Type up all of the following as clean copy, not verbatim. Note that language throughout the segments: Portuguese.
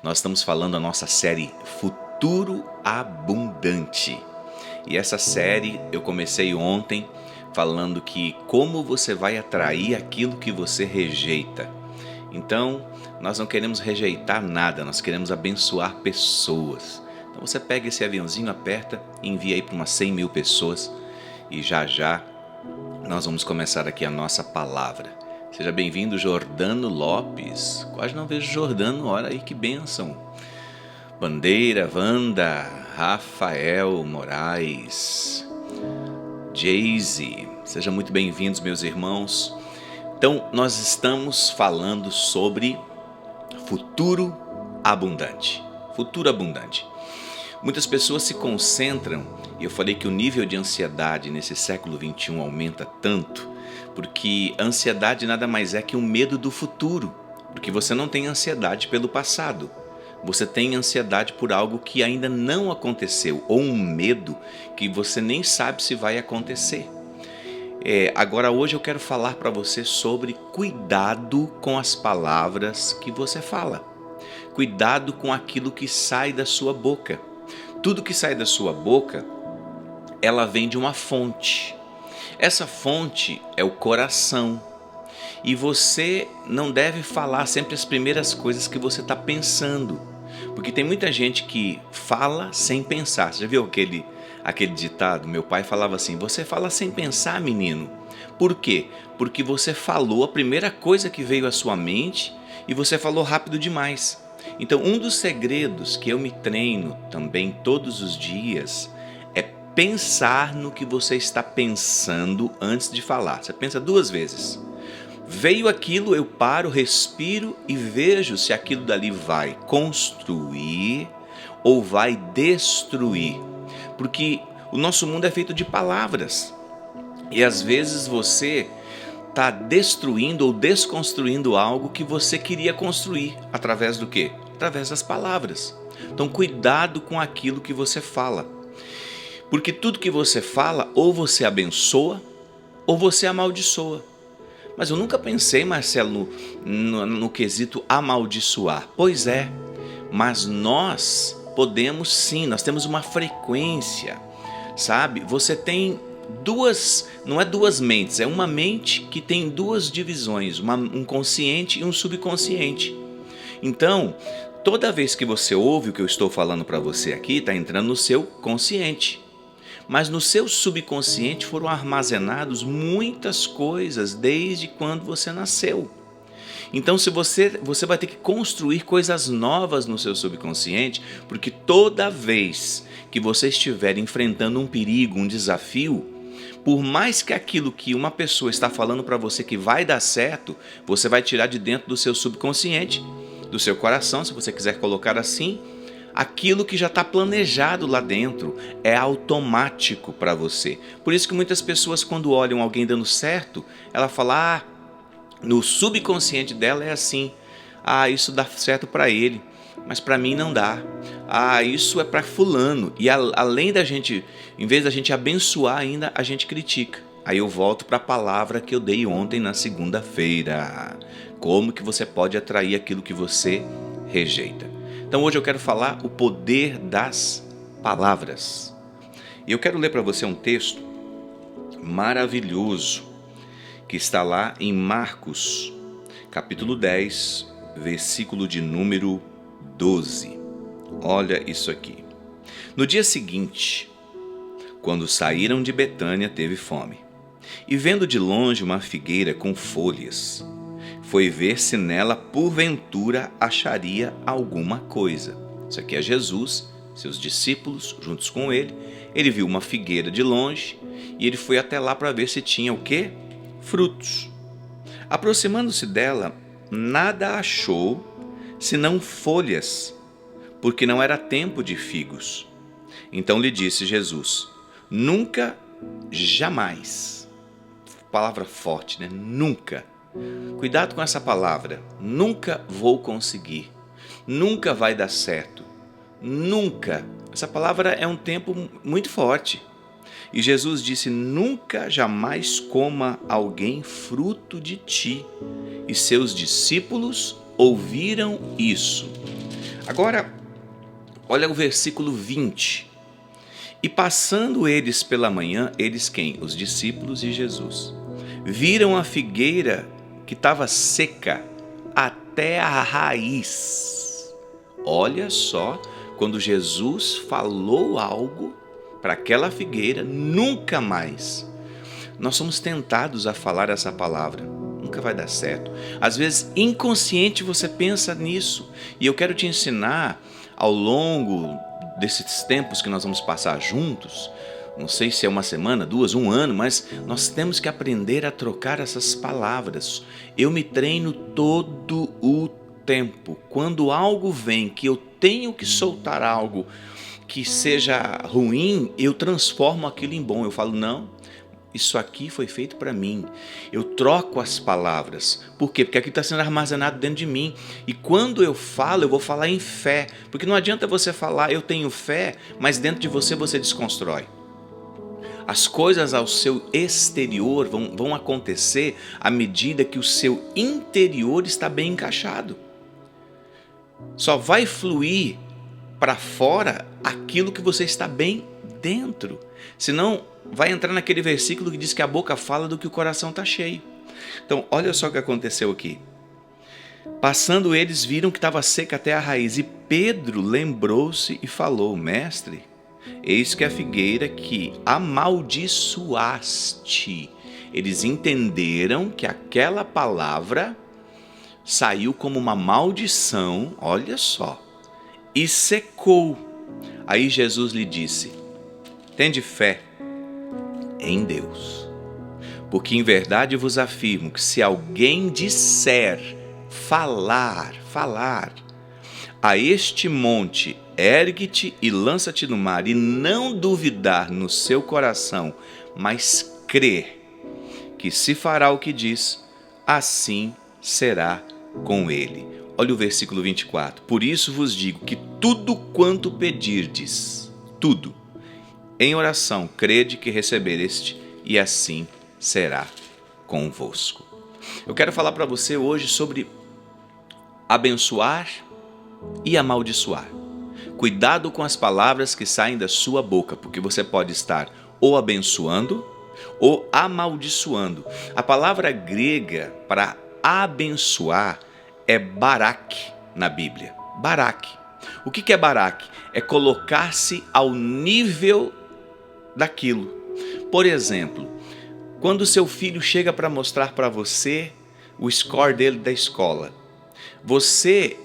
Nós estamos falando da nossa série Futuro Abundante. E essa série eu comecei ontem falando que como você vai atrair aquilo que você rejeita. Então, nós não queremos rejeitar nada, nós queremos abençoar pessoas. Então você pega esse aviãozinho, aperta e envia aí para umas 100 mil pessoas e já nós vamos começar aqui a nossa palavra. Seja bem-vindo, Jordano Lopes. Quase não vejo Jordano, olha aí que bênção. Bandeira, Wanda, Rafael Moraes, Jayce, sejam muito bem-vindos, meus irmãos. Então, nós estamos falando sobre futuro abundante. Futuro abundante. Muitas pessoas se concentram, e eu falei que o nível de ansiedade nesse século XXI aumenta tanto, porque a ansiedade nada mais é que um medo do futuro, porque você não tem ansiedade pelo passado, você tem ansiedade por algo que ainda não aconteceu, ou um medo que você nem sabe se vai acontecer. Agora hoje eu quero falar para você sobre cuidado com as palavras que você fala, cuidado com aquilo que sai da sua boca. Tudo que sai da sua boca, ela vem de uma fonte. Essa fonte é o coração. E você não deve falar sempre as primeiras coisas que você está pensando. Porque tem muita gente que fala sem pensar. Você já viu aquele ditado? Meu pai falava assim: você fala sem pensar, menino. Por quê? Porque você falou a primeira coisa que veio à sua mente e você falou rápido demais. Então, um dos segredos que eu me treino também todos os dias é pensar no que você está pensando antes de falar. Você pensa 2 vezes. Veio aquilo, eu paro, respiro e vejo se aquilo dali vai construir ou vai destruir. Porque o nosso mundo é feito de palavras. E às vezes você está destruindo ou desconstruindo algo que você queria construir. Através do quê? Através das palavras. Então cuidado com aquilo que você fala. Porque tudo que você fala, ou você abençoa, ou você amaldiçoa. Mas eu nunca pensei, Marcelo, no quesito amaldiçoar. Pois é, mas nós podemos sim, nós temos uma frequência, sabe? Você tem não é duas mentes, é uma mente que tem 2 divisões, um consciente e um subconsciente. Então, toda vez que você ouve o que eu estou falando para você aqui, está entrando no seu consciente. Mas no seu subconsciente foram armazenados muitas coisas desde quando você nasceu. Então você vai ter que construir coisas novas no seu subconsciente, porque toda vez que você estiver enfrentando um perigo, um desafio, por mais que aquilo que uma pessoa está falando para você que vai dar certo, você vai tirar de dentro do seu subconsciente, do seu coração, se você quiser colocar assim, aquilo que já está planejado lá dentro, é automático para você. Por isso que muitas pessoas, quando olham alguém dando certo, ela fala, no subconsciente dela é assim, isso dá certo para ele, mas para mim não dá. Isso é para fulano. E além da gente, em vez da gente abençoar ainda, a gente critica. Aí eu volto para a palavra que eu dei ontem na segunda-feira. Como que você pode atrair aquilo que você rejeita? Então hoje eu quero falar o poder das palavras. E eu quero ler para você um texto maravilhoso que está lá em Marcos, capítulo 10, versículo de número 12. Olha isso aqui. No dia seguinte, quando saíram de Betânia, teve fome. E vendo de longe uma figueira com folhas, foi ver se nela porventura acharia alguma coisa. Isso aqui é Jesus, seus discípulos juntos com ele. Ele viu uma figueira de longe e ele foi até lá para ver se tinha o quê? Frutos. Aproximando-se dela, nada achou senão folhas, porque não era tempo de figos. Então lhe disse Jesus: nunca, jamais. Palavra forte, né? Nunca. Cuidado com essa palavra. Nunca vou conseguir. Nunca vai dar certo. Nunca. Essa palavra é um tempo muito forte. E Jesus disse: nunca, jamais coma alguém fruto de ti. E seus discípulos ouviram isso. Agora, olha o versículo 20. E passando eles pela manhã, eles quem? Os discípulos e Jesus. Viram a figueira que estava seca até a raiz. Olha só, quando Jesus falou algo para aquela figueira, nunca mais. Nós somos tentados a falar essa palavra. Nunca vai dar certo. Às vezes, inconsciente, você pensa nisso. E eu quero te ensinar, ao longo desses tempos que nós vamos passar juntos, não sei se é uma semana, 2, 1 ano, mas nós temos que aprender a trocar essas palavras. Eu me treino todo o tempo. Quando algo vem que eu tenho que soltar algo que seja ruim, eu transformo aquilo em bom. Eu falo, não, isso aqui foi feito para mim. Eu troco as palavras. Por quê? Porque aqui está sendo armazenado dentro de mim. E quando eu falo, eu vou falar em fé. Porque não adianta você falar, eu tenho fé, mas dentro de você desconstrói. As coisas ao seu exterior vão acontecer à medida que o seu interior está bem encaixado. Só vai fluir para fora aquilo que você está bem dentro. Senão, vai entrar naquele versículo que diz que a boca fala do que o coração está cheio. Então, olha só o que aconteceu aqui. Passando eles, viram que estava seca até a raiz. E Pedro lembrou-se e falou, mestre, eis que a figueira que amaldiçoaste. Eles entenderam que aquela palavra saiu como uma maldição, olha só, e secou. Aí Jesus lhe disse, tende fé em Deus, porque em verdade vos afirmo que se alguém disser, falar, a este monte, ergue-te e lança-te no mar, e não duvidar no seu coração, mas crer que se fará o que diz, assim será com ele. Olha o versículo 24. Por isso vos digo que tudo quanto pedirdes, tudo, em oração, crede que recebereste, e assim será convosco. Eu quero falar para você hoje sobre abençoar e amaldiçoar. Cuidado com as palavras que saem da sua boca, porque você pode estar ou abençoando ou amaldiçoando. A palavra grega para abençoar é barak na Bíblia. Barak. O que é barak? É colocar-se ao nível daquilo. Por exemplo, quando seu filho chega para mostrar para você o score dele da escola, você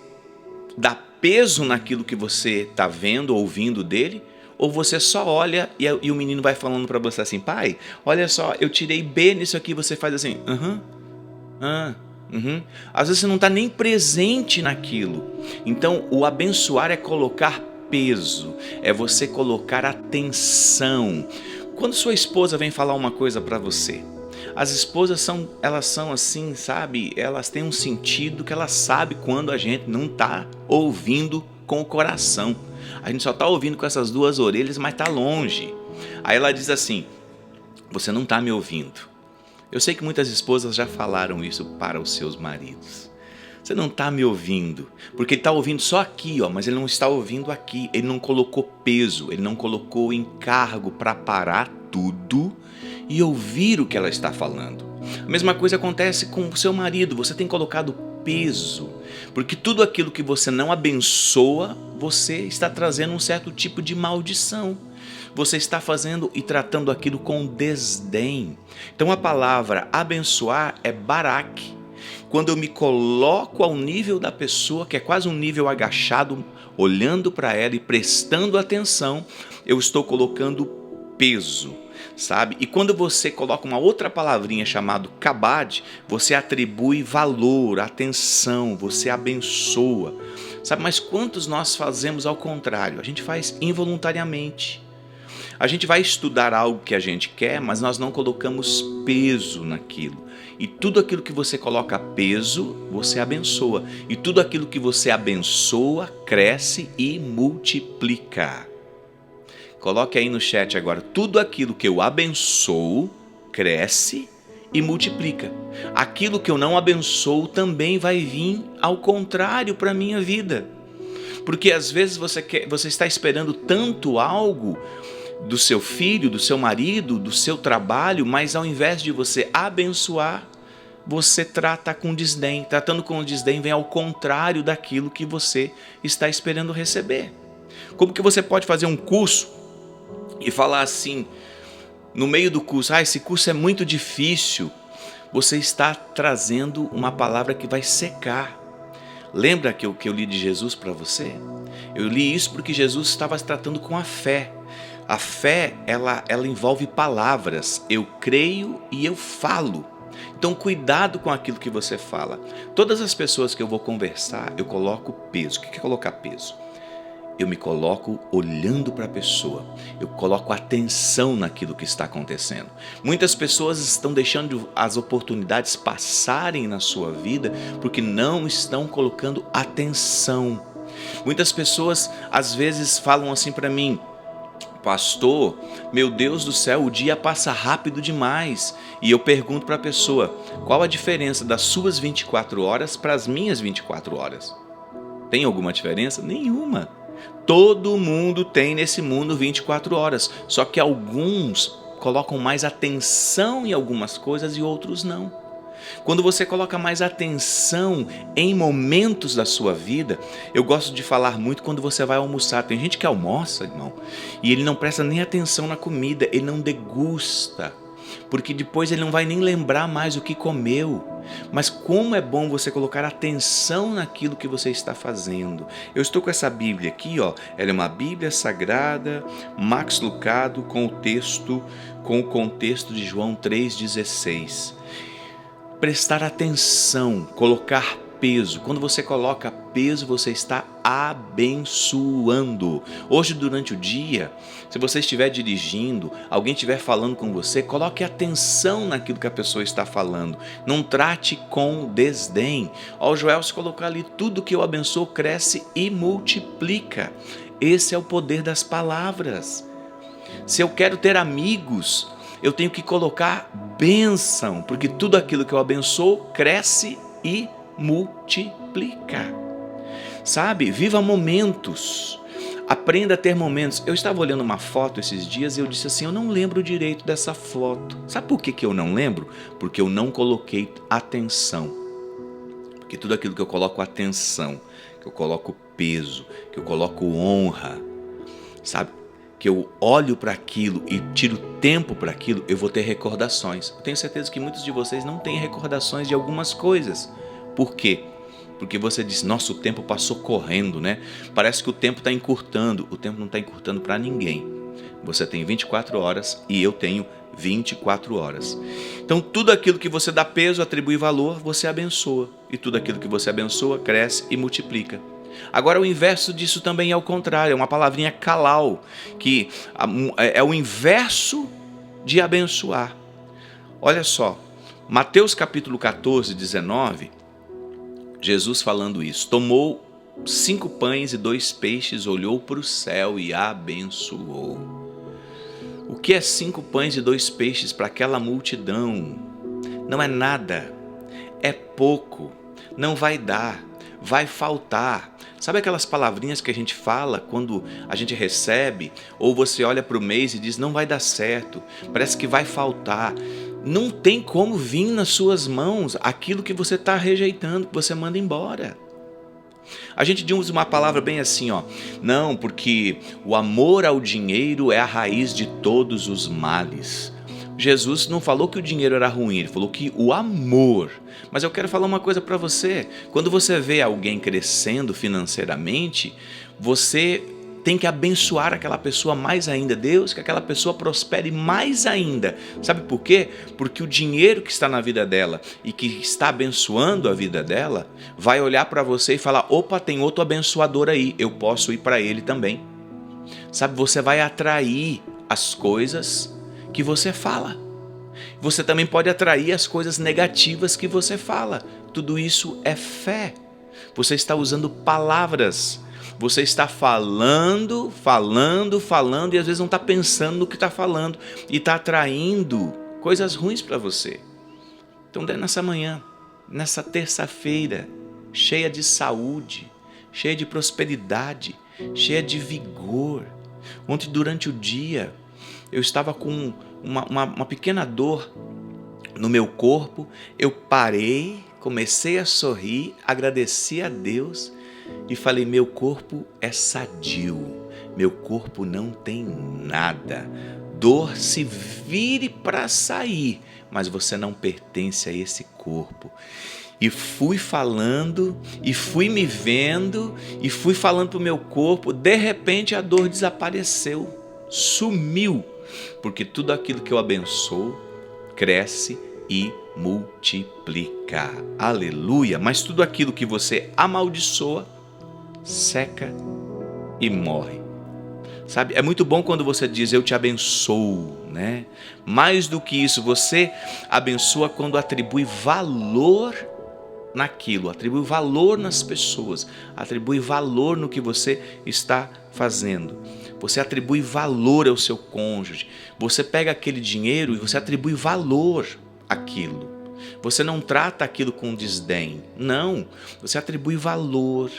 dá peso naquilo que você está vendo, ouvindo dele, ou você só olha e o menino vai falando para você assim, pai, olha só, eu tirei B nisso aqui, você faz assim, Às vezes você não está nem presente naquilo. Então, o abençoar é colocar peso, é você colocar atenção. Quando sua esposa vem falar uma coisa para você, as esposas elas são assim, sabe? Elas têm um sentido que elas sabem quando a gente não está ouvindo com o coração. A gente só está ouvindo com essas duas orelhas, mas está longe. Aí ela diz assim, você não está me ouvindo. Eu sei que muitas esposas já falaram isso para os seus maridos. Você não está me ouvindo, porque ele está ouvindo só aqui, mas ele não está ouvindo aqui. Ele não colocou peso, ele não colocou encargo para parar tudo e ouvir o que ela está falando. A mesma coisa acontece com o seu marido, você tem colocado peso, porque tudo aquilo que você não abençoa, você está trazendo um certo tipo de maldição. Você está fazendo e tratando aquilo com desdém. Então a palavra abençoar é barak. Quando eu me coloco ao nível da pessoa, que é quase um nível agachado, olhando para ela e prestando atenção, eu estou colocando peso, sabe? E quando você coloca uma outra palavrinha chamada kabad, você atribui valor, atenção, você abençoa, sabe? Mas quantos nós fazemos ao contrário? A gente faz involuntariamente. A gente vai estudar algo que a gente quer, mas nós não colocamos peso naquilo. E tudo aquilo que você coloca peso, você abençoa. E tudo aquilo que você abençoa, cresce e multiplica. Coloque aí no chat agora, tudo aquilo que eu abençoo, cresce e multiplica. Aquilo que eu não abençoo também vai vir ao contrário para a minha vida. Porque às vezes você está esperando tanto algo do seu filho, do seu marido, do seu trabalho, mas ao invés de você abençoar, você trata com desdém. Tratando com desdém vem ao contrário daquilo que você está esperando receber. Como que você pode fazer um curso e falar assim, no meio do curso, esse curso é muito difícil. Você está trazendo uma palavra que vai secar. Lembra que eu li de Jesus para você? Eu li isso porque Jesus estava se tratando com a fé. A fé, ela envolve palavras. Eu creio e eu falo. Então, cuidado com aquilo que você fala. Todas as pessoas que eu vou conversar, eu coloco peso. O que é colocar peso? Eu me coloco olhando para a pessoa, eu coloco atenção naquilo que está acontecendo. Muitas pessoas estão deixando as oportunidades passarem na sua vida porque não estão colocando atenção. Muitas pessoas às vezes falam assim para mim, pastor, meu Deus do céu, o dia passa rápido demais. E eu pergunto para a pessoa, qual a diferença das suas 24 horas para as minhas 24 horas? Tem alguma diferença? Nenhuma. Todo mundo tem nesse mundo 24 horas, só que alguns colocam mais atenção em algumas coisas e outros não. Quando você coloca mais atenção em momentos da sua vida, eu gosto de falar muito quando você vai almoçar. Tem gente que almoça, irmão, e ele não presta nem atenção na comida, ele não degusta, porque depois ele não vai nem lembrar mais o que comeu. Mas como é bom você colocar atenção naquilo que você está fazendo. Eu estou com essa Bíblia aqui, ó. Ela é uma Bíblia Sagrada, Max Lucado, com o contexto de João 3,16. Prestar atenção, colocar peso. Quando você coloca peso, você está abençoando. Hoje, durante o dia, se você estiver dirigindo, alguém estiver falando com você, coloque atenção naquilo que a pessoa está falando. Não trate com desdém. O Joel se colocar ali, tudo que eu abençoo cresce e multiplica. Esse é o poder das palavras. Se eu quero ter amigos, eu tenho que colocar bênção, porque tudo aquilo que eu abençoo cresce e multiplica. Sabe? Viva momentos. Aprenda a ter momentos. Eu estava olhando uma foto esses dias e eu disse assim, eu não lembro direito dessa foto. Sabe por que eu não lembro? Porque eu não coloquei atenção. Porque tudo aquilo que eu coloco atenção, que eu coloco peso, que eu coloco honra, sabe? Que eu olho para aquilo e tiro tempo para aquilo, eu vou ter recordações. Eu tenho certeza que muitos de vocês não têm recordações de algumas coisas. Por quê? Porque você diz, nossa, o tempo passou correndo, né? Parece que o tempo está encurtando. O tempo não está encurtando para ninguém. Você tem 24 horas e eu tenho 24 horas. Então, tudo aquilo que você dá peso, atribui valor, você abençoa. E tudo aquilo que você abençoa, cresce e multiplica. Agora, o inverso disso também é o contrário. É uma palavrinha kalal, que é o inverso de abençoar. Olha só, Mateus capítulo 14, 19... Jesus falando isso, tomou 5 pães e 2 peixes, olhou para o céu e abençoou. O que é 5 pães e 2 peixes para aquela multidão? Não é nada, é pouco, não vai dar, vai faltar. Sabe aquelas palavrinhas que a gente fala quando a gente recebe? Ou você olha para o mês e diz, não vai dar certo, parece que vai faltar. Não tem como vir nas suas mãos aquilo que você está rejeitando, que você manda embora. A gente diz uma palavra bem assim, ó. Não, porque o amor ao dinheiro é a raiz de todos os males. Jesus não falou que o dinheiro era ruim, ele falou que o amor. Mas eu quero falar uma coisa para você. Quando você vê alguém crescendo financeiramente, você tem que abençoar aquela pessoa mais ainda. Deus, que aquela pessoa prospere mais ainda. Sabe por quê? Porque o dinheiro que está na vida dela e que está abençoando a vida dela, vai olhar para você e falar, opa, tem outro abençoador aí, eu posso ir para ele também. Sabe, você vai atrair as coisas que você fala. Você também pode atrair as coisas negativas que você fala. Tudo isso é fé. Você está usando palavras. Você está falando e às vezes não está pensando no que está falando e está atraindo coisas ruins para você. Então, nessa manhã, nessa terça-feira, cheia de saúde, cheia de prosperidade, cheia de vigor. Ontem, durante o dia, eu estava com uma pequena dor no meu corpo. Eu parei, comecei a sorrir, agradeci a Deus e falei: meu corpo é sadio, meu corpo não tem nada. Dor se vire para sair, mas você não pertence a esse corpo. E fui falando, e fui me vendo, e fui falando para o meu corpo. De repente a dor desapareceu, sumiu, porque tudo aquilo que eu abençoo cresce e multiplica. Aleluia! Mas tudo aquilo que você amaldiçoa seca e morre. Sabe, é muito bom quando você diz eu te abençoo, né? Mais do que isso, você abençoa quando atribui valor naquilo, atribui valor nas pessoas, atribui valor no que você está fazendo. Você atribui valor ao seu cônjuge. Você pega aquele dinheiro e você atribui valor àquilo. Você não trata aquilo com desdém. Não, você atribui valor.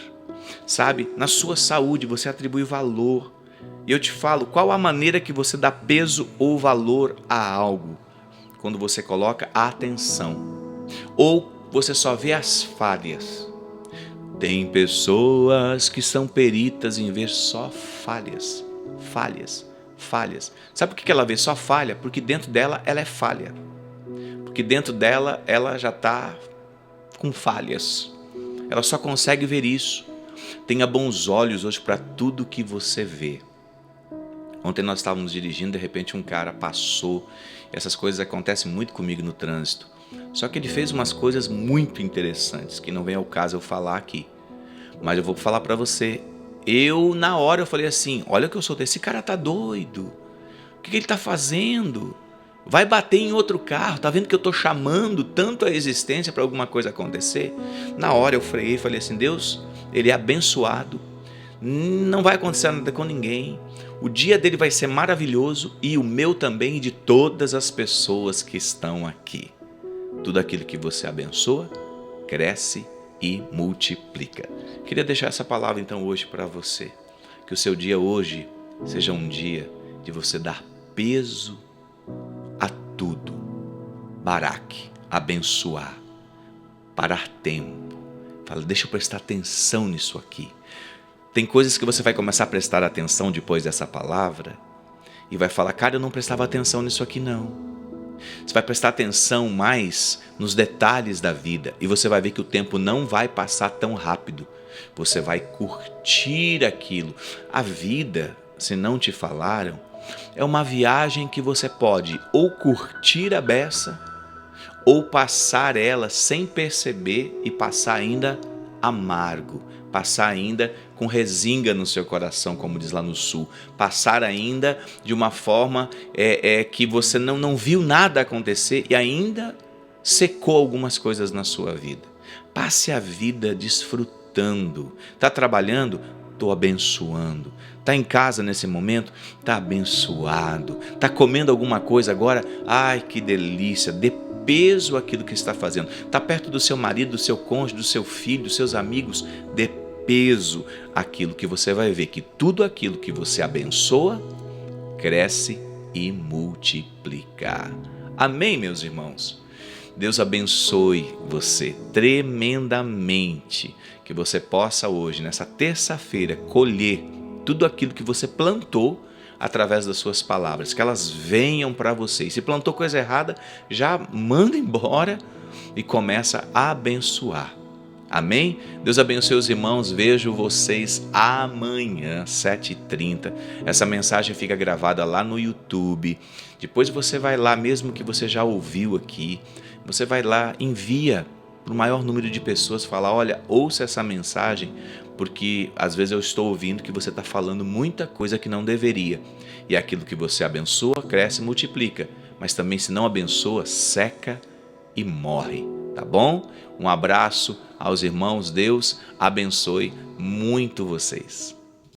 Sabe, na sua saúde você atribui valor. E eu te falo, qual a maneira que você dá peso ou valor a algo? Quando você coloca a atenção. Ou você só vê as falhas. Tem pessoas que são peritas em ver só falhas. Falhas. Sabe por que ela vê só falha? Porque dentro dela ela é falha. Porque dentro dela ela já está com falhas. Ela só consegue ver isso. Tenha bons olhos hoje para tudo que você vê. Ontem nós estávamos dirigindo, de repente um cara passou. Essas coisas acontecem muito comigo no trânsito. Só que ele fez umas coisas muito interessantes, que não vem ao caso eu falar aqui. Mas eu vou falar para você. Na hora eu falei assim, olha o que eu soltei, esse cara tá doido. O que ele tá fazendo? Vai bater em outro carro, tá vendo que eu tô chamando tanto a existência para alguma coisa acontecer? Na hora eu freiei e falei assim, Deus, ele é abençoado. Não vai acontecer nada com ninguém. O dia dele vai ser maravilhoso e o meu também e de todas as pessoas que estão aqui. Tudo aquilo que você abençoa, cresce e multiplica. Queria deixar essa palavra então hoje para você. Que o seu dia hoje seja um dia de você dar peso a tudo. Barak, abençoar, parar tempo. Fala, deixa eu prestar atenção nisso aqui. Tem coisas que você vai começar a prestar atenção depois dessa palavra e vai falar, cara, eu não prestava atenção nisso aqui não. Você vai prestar atenção mais nos detalhes da vida e você vai ver que o tempo não vai passar tão rápido. Você vai curtir aquilo. A vida, se não te falaram, é uma viagem que você pode ou curtir a beça ou passar ela sem perceber e passar ainda amargo, passar ainda com resinga no seu coração, como diz lá no sul, passar ainda de uma forma que você não viu nada acontecer e ainda secou algumas coisas na sua vida. Passe a vida desfrutando. Está trabalhando? Estou abençoando. Está em casa nesse momento? Está abençoado. Está comendo alguma coisa agora? Ai, que delícia! Dê peso àquilo que está fazendo. Está perto do seu marido, do seu cônjuge, do seu filho, dos seus amigos? Dê peso àquilo que você vai ver que tudo aquilo que você abençoa, cresce e multiplica. Amém, meus irmãos? Deus abençoe você tremendamente, que você possa hoje, nessa terça-feira, colher tudo aquilo que você plantou através das suas palavras, que elas venham para você. E se plantou coisa errada, já manda embora e começa a abençoar. Amém? Deus abençoe os irmãos, vejo vocês amanhã, 7h30. Essa mensagem fica gravada lá no YouTube. Depois você vai lá, mesmo que você já ouviu aqui, você vai lá, envia para o maior número de pessoas, fala, olha, ouça essa mensagem, porque às vezes eu estou ouvindo que você está falando muita coisa que não deveria. E aquilo que você abençoa, cresce e multiplica. Mas também se não abençoa, seca e morre. Tá bom? Um abraço aos irmãos. Deus abençoe muito vocês.